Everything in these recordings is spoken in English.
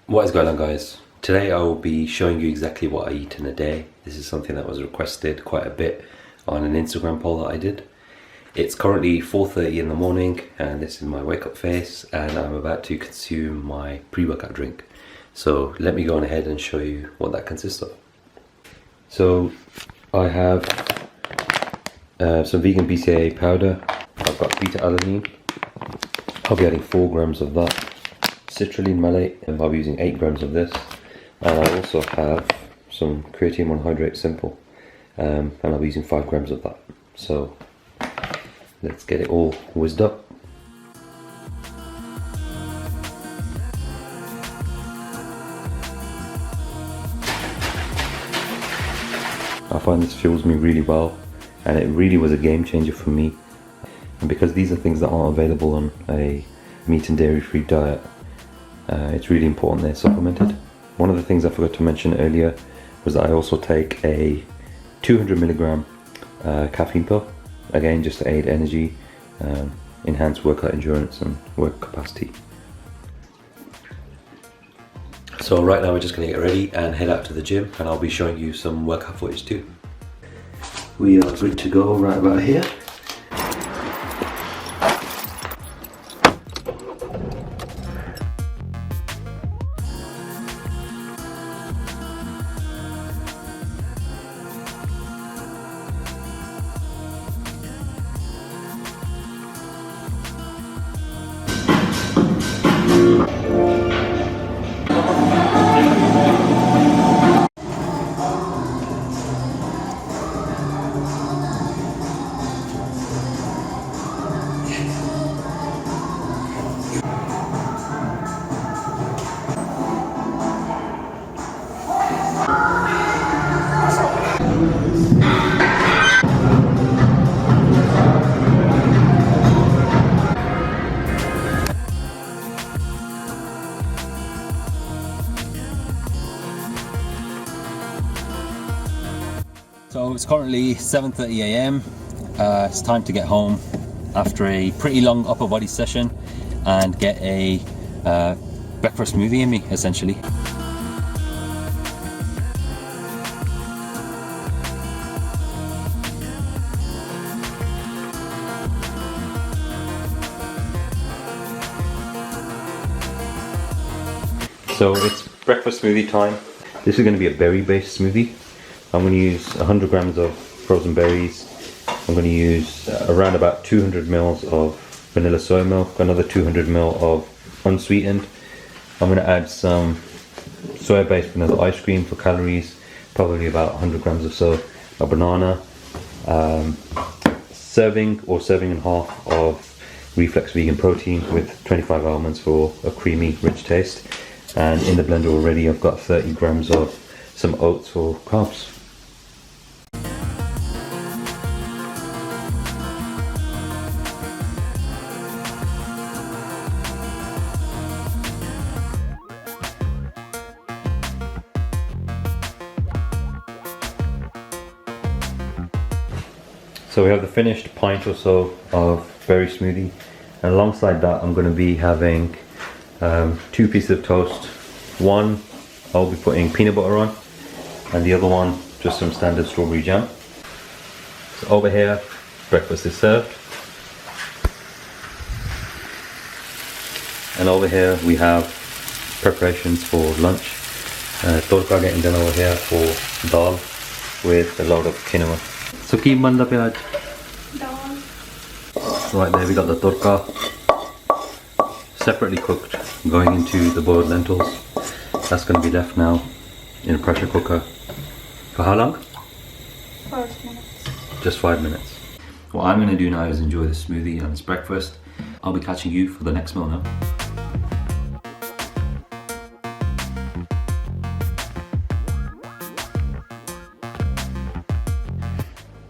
What is going on, guys? Today I will be showing you exactly what I eat in a day. This is something that was requested quite a bit on an Instagram poll that I did. It's currently 4:30 in the morning and this is my wake up face, and I'm about to consume my pre-workout drink. So let me go on ahead and show you what that consists of. So I have some vegan BCAA powder. I've got beta alanine. I'll be adding 4 grams of that. Citrulline malate, and I'll be using 8 grams of this. And I also have some creatine monohydrate simple, and I'll be using 5 grams of that. So let's get it all whizzed up. I find this fuels me really well, and it really was a game changer for me. And because these are things that aren't available on a meat and dairy free diet, it's really important they're supplemented. One of the things I forgot to mention earlier was that I also take a 200 milligram caffeine pill, again just to aid energy, enhance workout endurance and work capacity. So right now we're just going to get ready and head out to the gym, and I'll be showing you some workout footage too. We are good to go right about here. So it's currently 7:30 a.m. It's time to get home after a pretty long upper body session and get a breakfast smoothie in me, essentially. So it's breakfast smoothie time. This is going to be a berry-based smoothie. I'm going to use 100 grams of frozen berries. I'm going to use around about 200 mils of vanilla soy milk, another 200 ml of unsweetened. I'm going to add some soya-based vanilla ice cream for calories, probably about 100 grams or so, a banana, serving and a half of Reflex vegan protein with 25 almonds for a creamy, rich taste. And in the blender already I've got 30 grams of some oats for carbs. So we have the finished pint or so of berry smoothie, and alongside that I'm going to be having 2 pieces of toast. One I'll be putting peanut butter on, and the other one just some standard strawberry jam. So over here, breakfast is served, and over here we have preparations for lunch. Torka getting done over here for dal with a load of quinoa. So keep manda pyaj. Right there we got the torka, separately cooked, going into the boiled lentils. That's going to be left now in a pressure cooker for how long? 5 minutes. Just 5 minutes. What I'm going to do now is enjoy the smoothie and its breakfast. I'll be catching you for the next meal now.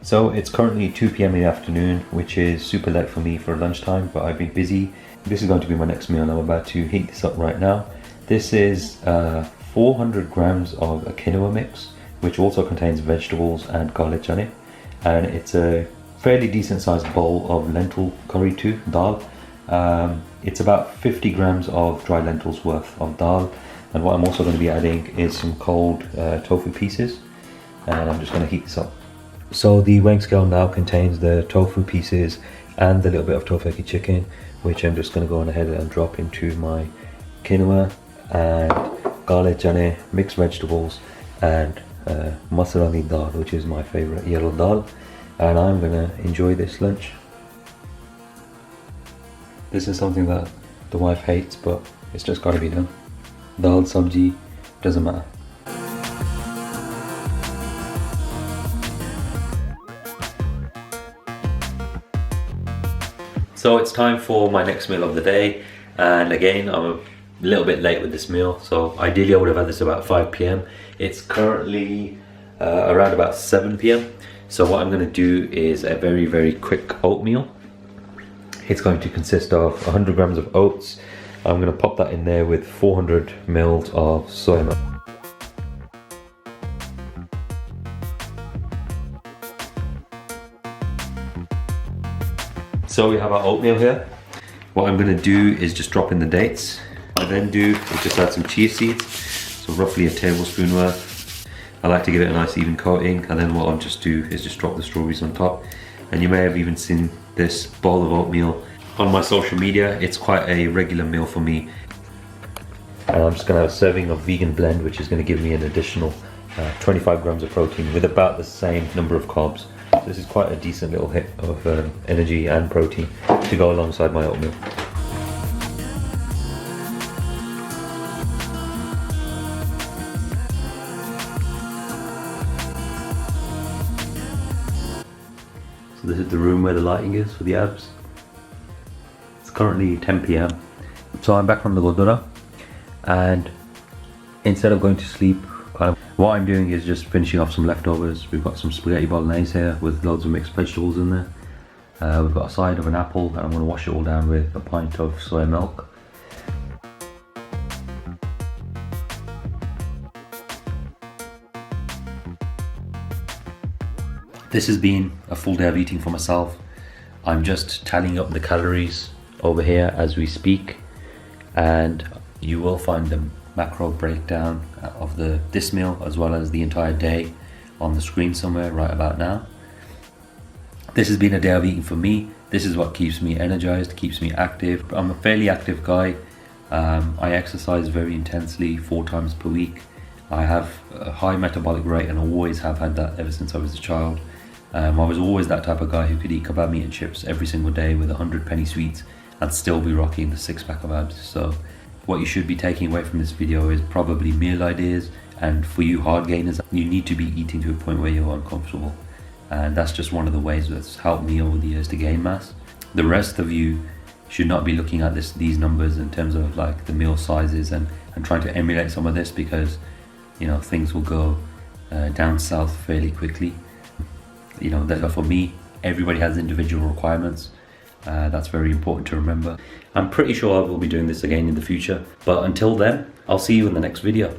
So it's currently 2 p.m. in the afternoon, which is super late for me for lunchtime, but I've been busy. This is going to be my next meal, and I'm about to heat this up right now. This is 400 grams of a quinoa mix, which also contains vegetables and garlic chane. And it's a fairly decent sized bowl of lentil curry too, dal. It's about 50 grams of dry lentils worth of dal, And what I'm also going to be adding is some cold tofu pieces, and I'm just going to heat this up. So the weighing scale now contains the tofu pieces and the little bit of tofeki chicken, which I'm just going to go on ahead and drop into my quinoa and garlic chane, mixed vegetables, and masarani dal, which is my favorite yellow dal. And I'm going to enjoy this lunch. This is something that the wife hates, but it's just got to be done. Dal, sabji, doesn't matter. So it's time for my next meal of the day, and again I'm a little bit late with this meal, so ideally I would have had this about 5 p.m. It's currently around about 7 p.m. So what I'm going to do is a very quick oatmeal. It's going to consist of 100 grams of oats. I'm going to pop that in there with 400 mils of soy milk. So we have our oatmeal here. What I'm going to do is just drop in the dates. What I then do is just add some chia seeds, so roughly a tablespoon worth. I like to give it a nice even coating, and then what I'll just do is just drop the strawberries on top. And you may have even seen this bowl of oatmeal on my social media. It's quite a regular meal for me. And I'm just going to have a serving of vegan blend, which is going to give me an additional 25 grams of protein with about the same number of carbs. So this is quite a decent little hit of energy and protein to go alongside my oatmeal. So this is the room where the lighting is for the abs. It's currently 10 p.m. So I'm back from the Gurdwara, and instead of going to sleep, what I'm doing is just finishing off some leftovers. We've got some spaghetti bolognese here with loads of mixed vegetables in there. We've got a side of an apple, and I'm going to wash it all down with a pint of soy milk. This has been a full day of eating for myself. I'm just tallying up the calories over here as we speak, and you will find the macro breakdown of this meal as well as the entire day on the screen somewhere right about now. This has been a day of eating for me. This is what keeps me energized, keeps me active. I'm a fairly active guy. I exercise very intensely 4 times per week. I have a high metabolic rate, and I always have had that ever since I was a child. I was always that type of guy who could eat kebab meat and chips every single day with 100 penny sweets and still be rocking the 6-pack of abs. So what you should be taking away from this video is probably meal ideas, and for you hard gainers, you need to be eating to a point where you're uncomfortable, and that's just one of the ways that's helped me over the years to gain mass. The rest of you should not be looking at these numbers in terms of like the meal sizes and trying to emulate some of this, because you know things will go down south fairly quickly. You know, that for me, everybody has individual requirements. That's very important to remember. I'm pretty sure I will be doing this again in the future, but until then, I'll see you in the next video.